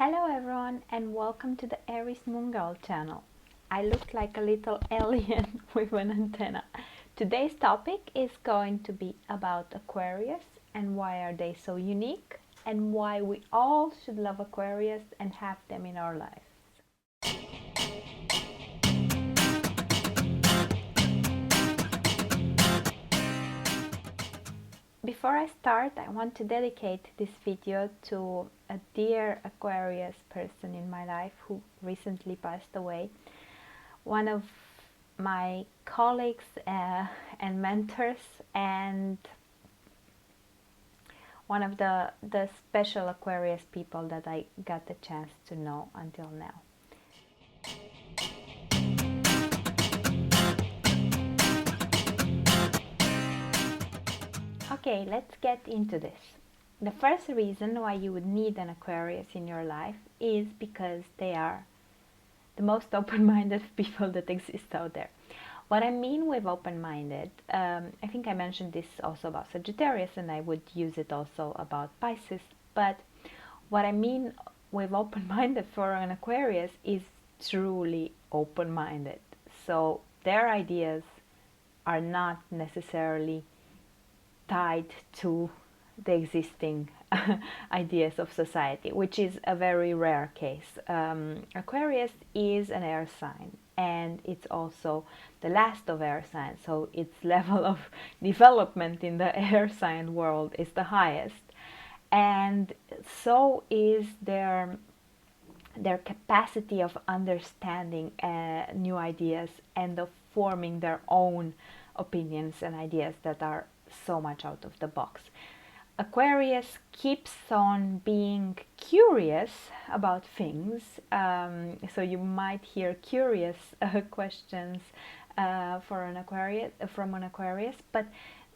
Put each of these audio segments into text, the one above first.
Hello everyone and welcome to the Aries Moon Girl channel. I look like a little alien with an antenna. Today's topic is going to be about Aquarius and why are they so unique and why we all should love Aquarius and have them in our lives. Before I start, I want to dedicate this video to a dear Aquarius person in my life who recently passed away. One of my colleagues and mentors, and one of the special Aquarius people that I got the chance to know until now. Okay, let's get into this. The first reason why you would need an Aquarius in your life is because they are the most open-minded people that exist out there. What I mean with open-minded, I think I mentioned this also about Sagittarius, and I would use it also about Pisces, but what I mean with open-minded for an Aquarius is truly open-minded. So their ideas are not necessarily tied to the existing ideas of society, which is a very rare case. Aquarius is an air sign, and it's also the last of air signs, so its level of development in the air sign world is the highest, and so is their capacity of understanding new ideas and of forming their own opinions and ideas that are so much out of the box. Aquarius keeps on being curious about things, so you might hear curious questions from an Aquarius, but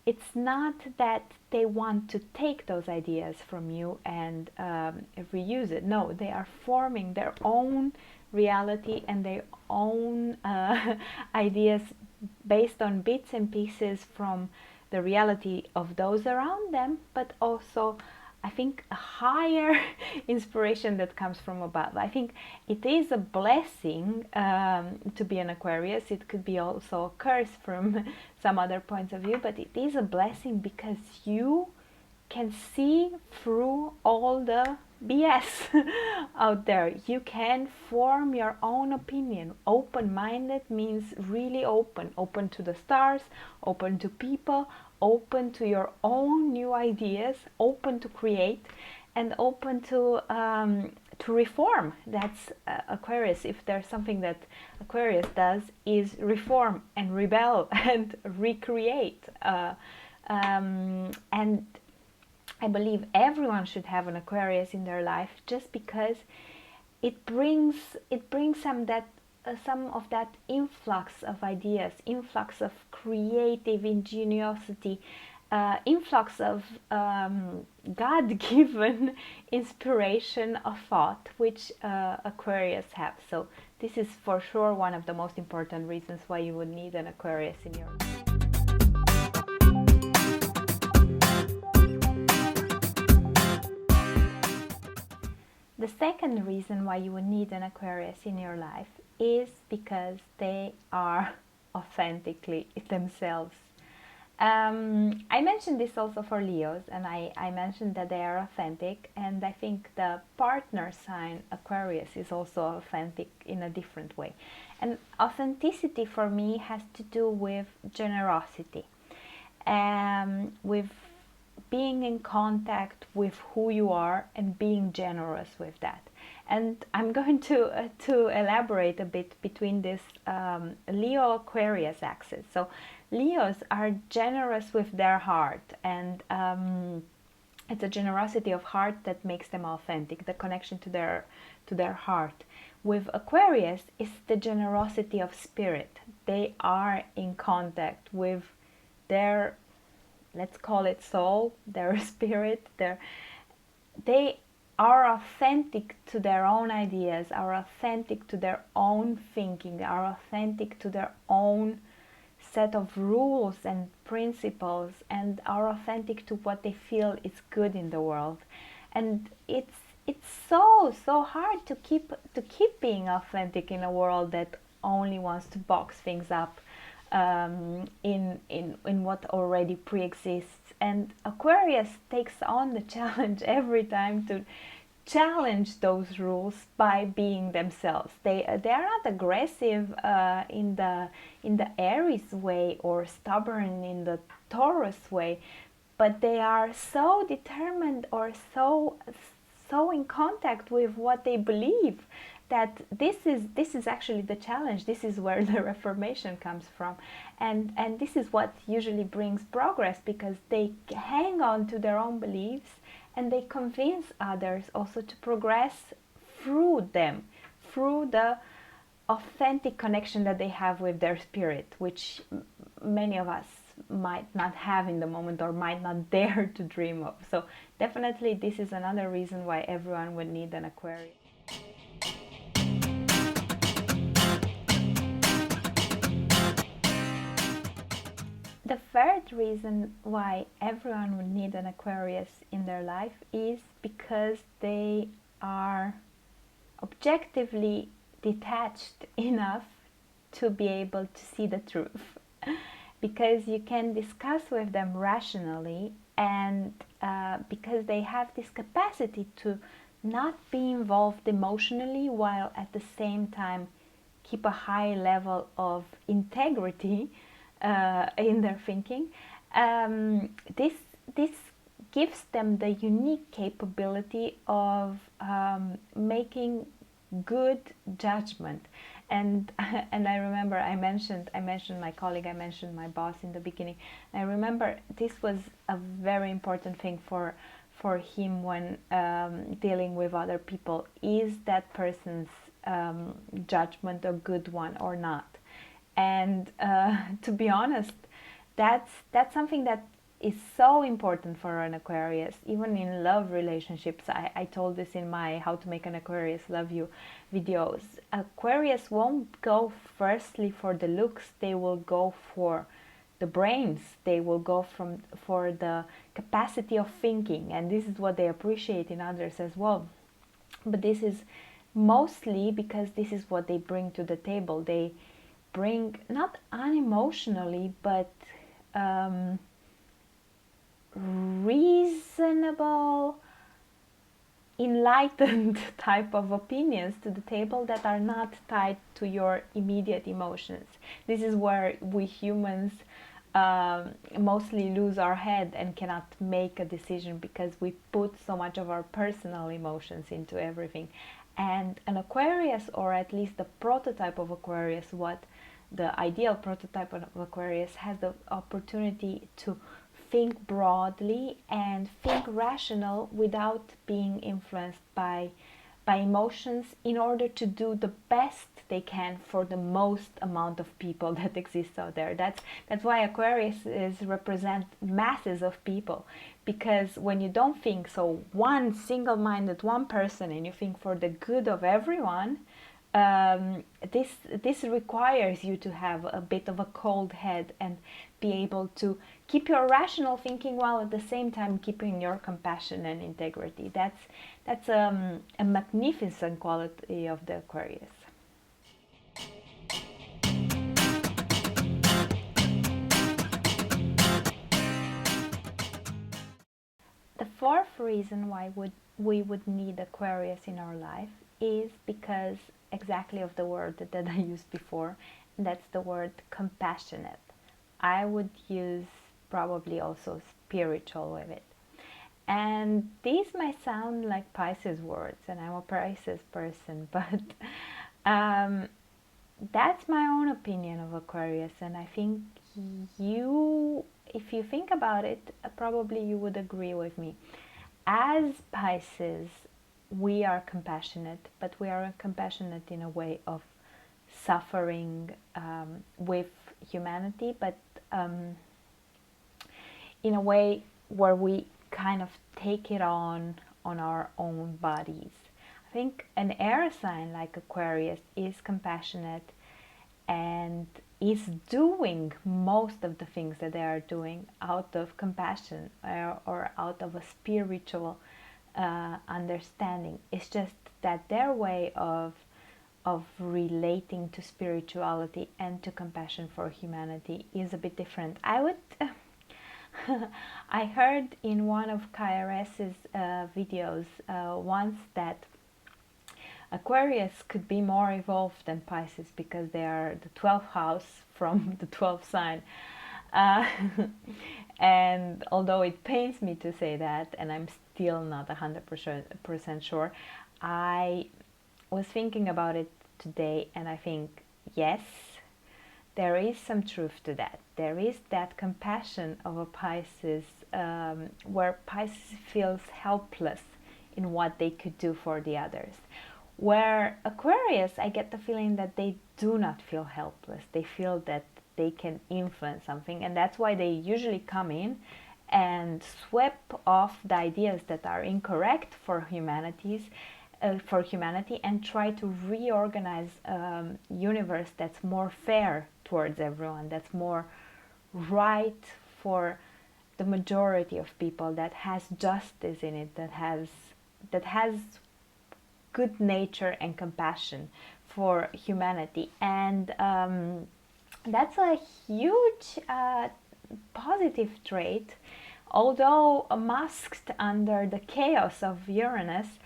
it's not that they want to take those ideas from you and reuse it. No, they are forming their own reality and their own ideas based on bits and pieces from the reality of those around them, but also I think a higher inspiration that comes from above. I think it is a blessing to be an Aquarius. It could be also a curse from some other points of view, but it is a blessing because you can see through all the BS out there. You can form your own opinion. Open-minded means really open to the stars, open to people, open to your own new ideas, open to create, and open to reform. That's Aquarius. If there's something that Aquarius does, is reform and rebel and recreate. And I believe everyone should have an Aquarius in their life, just because it brings some of that influx of ideas, influx of creative ingenuity, influx of God-given inspiration of thought, which Aquarius have. So this is for sure one of the most important reasons why you would need an Aquarius in your life. The second reason why you would need an Aquarius in your life is because they are authentically themselves. I mentioned this also for Leos, and I mentioned that they are authentic, and I think the partner sign Aquarius is also authentic in a different way. And authenticity for me has to do with generosity, with being in contact with who you are and being generous with that. And I'm going to elaborate a bit between this Leo Aquarius axis. So Leos are generous with their heart, and it's a generosity of heart that makes them authentic, the connection to their heart. With Aquarius is the generosity of spirit. They are in contact with their, let's call it soul, their spirit, they are authentic to their own ideas, are authentic to their own thinking, are authentic to their own set of rules and principles, and are authentic to what they feel is good in the world. And it's it's so hard to keep being authentic in a world that only wants to box things up in what already pre-exists. And Aquarius takes on the challenge every time to challenge those rules by being themselves. They are not aggressive in the Aries way or stubborn in the Taurus way, but they are so determined or so in contact with what they believe that this is actually the challenge. This is where the reformation comes from, and this is what usually brings progress, because they hang on to their own beliefs and they convince others also to progress through them, through the authentic connection that they have with their spirit, which many of us might not have in the moment or might not dare to dream of. So definitely this is another reason why everyone would need an Aquarius. The third reason why everyone would need an Aquarius in their life is because they are objectively detached enough to be able to see the truth. Because you can discuss with them rationally, and because they have this capacity to not be involved emotionally while at the same time keep a high level of integrity in their thinking. This gives them the unique capability of making good judgment. And I remember I mentioned my colleague, I mentioned my boss in the beginning. I remember this was a very important thing for him when dealing with other people. Is that person's judgment a good one or not? And to be honest, that's something that is so important for an Aquarius, even in love relationships. I told this in my How to Make an Aquarius Love You videos. Aquarius won't go firstly for the looks, they will go for the brains, they will go for the capacity of thinking, and this is what they appreciate in others as well. But this is mostly because this is what they bring to the table. They bring, not unemotionally, but reasonable, enlightened type of opinions to the table that are not tied to your immediate emotions. This is where we humans mostly lose our head and cannot make a decision, because we put so much of our personal emotions into everything. And an Aquarius, or at least the prototype of Aquarius, what the ideal prototype of Aquarius, has the opportunity to think broadly and think rational without being influenced by emotions, in order to do the best they can for the most amount of people that exists out there. That's why Aquarius represent masses of people, because when you don't think so one single-minded one person and you think for the good of everyone, this requires you to have a bit of a cold head and be able to keep your rational thinking while at the same time keeping your compassion and integrity. That's a magnificent quality of the Aquarius. The fourth reason why we would need Aquarius in our life is because exactly of the word that I used before, and that's the word compassionate. I would use probably also spiritual with it. And these might sound like Pisces words, and I'm a Pisces person, but that's my own opinion of Aquarius, and I think if you think about it, probably you would agree with me. As Pisces, we are compassionate, but we are compassionate in a way of suffering with humanity, but in a way where we kind of take it on our own bodies. I think an air sign like Aquarius is compassionate and is doing most of the things that they are doing out of compassion, or out of a spiritual understanding. It's just that their way of relating to spirituality and to compassion for humanity is a bit different. I heard in one of KRS's videos once that Aquarius could be more evolved than Pisces because they are the 12th house from the 12th sign. Uh, and although it pains me to say that, and I'm still not 100% sure, I was thinking about it today, and I think, yes, there is some truth to that. There is that compassion of a Pisces, where Pisces feels helpless in what they could do for the others. Where Aquarius, I get the feeling that they do not feel helpless. They feel that they can influence something, and that's why they usually come in and sweep off the ideas that are incorrect for humanity, and try to reorganize universe that's more fair towards everyone, that's more right for the majority of people, that has justice in it, that has good nature and compassion for humanity. And that's a huge positive trait, although masked under the chaos of Uranus.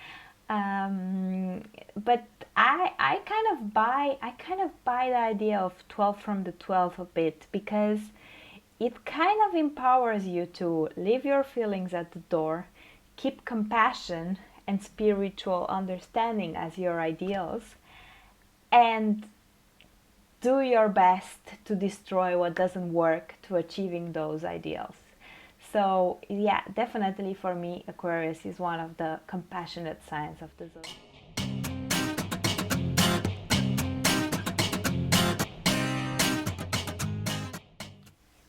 But I kind of buy the idea of 12 from the 12 a bit, because it kind of empowers you to leave your feelings at the door, keep compassion and spiritual understanding as your ideals, and do your best to destroy what doesn't work to achieving those ideals. So yeah, definitely for me, Aquarius is one of the compassionate signs of the zodiac.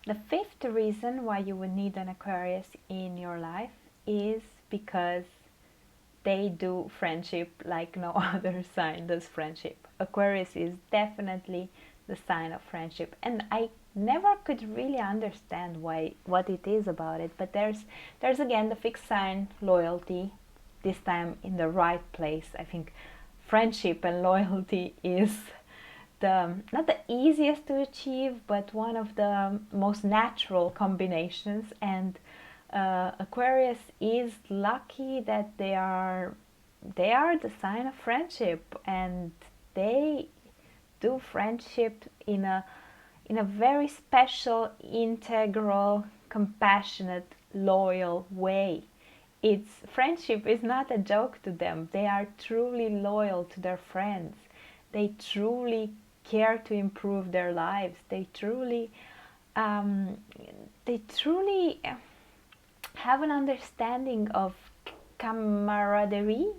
The fifth reason why you would need an Aquarius in your life is because they do friendship like no other sign does friendship. Aquarius is definitely the sign of friendship, and I never could really understand what it is about it, but there's again the fixed sign loyalty, this time in the right place. I think friendship and loyalty is not the easiest to achieve, but one of the most natural combinations, and Aquarius is lucky that they are the sign of friendship, and they do friendship in a very special, integral, compassionate, loyal way. Friendship is not a joke to them. They are truly loyal to their friends. They truly care to improve their lives. They truly have an understanding of camaraderie.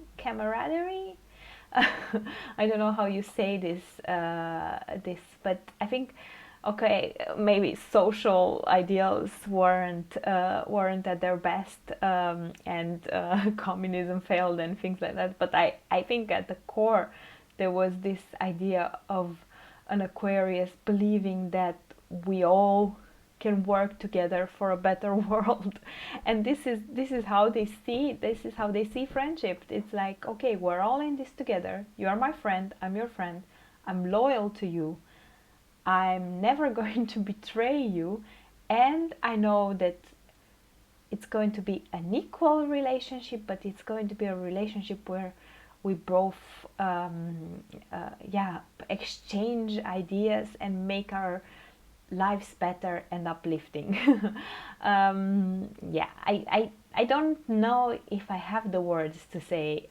I don't know how you say this, but I think, okay, maybe social ideals weren't at their best, and communism failed and things like that. But I think at the core there was this idea of an Aquarius believing that we all can work together for a better world, and this is how they see friendship. It's like, okay, we're all in this together. You are my friend, I'm your friend, I'm loyal to you, I'm never going to betray you, and I know that it's going to be an equal relationship, but it's going to be a relationship where we both exchange ideas and make our lives better and uplifting. I don't know if I have the words to say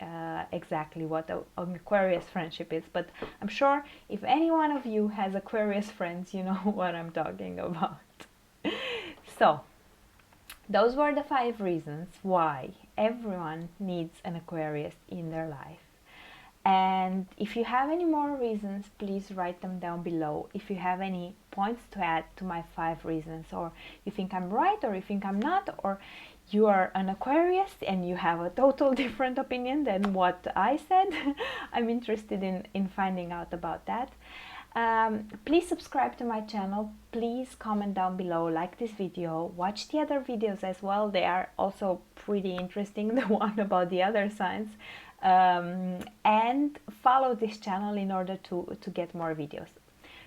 exactly what an Aquarius friendship is, but I'm sure if any one of you has Aquarius friends, you know what I'm talking about. So, those were the 5 reasons why everyone needs an Aquarius in their life. And if you have any more reasons, please write them down below. If you have any points to add to my 5 reasons, or you think I'm right or you think I'm not, or you are an Aquarius and you have a total different opinion than what I said, I'm interested in finding out about that. Please subscribe to my channel, please comment down below, like this video, watch the other videos as well, they are also pretty interesting, the one about the other signs, and follow this channel in order to get more videos.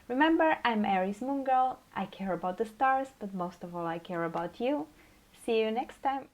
Remember, I'm Aries Moon Girl, I care about the stars, but most of all I care about you. See you next time!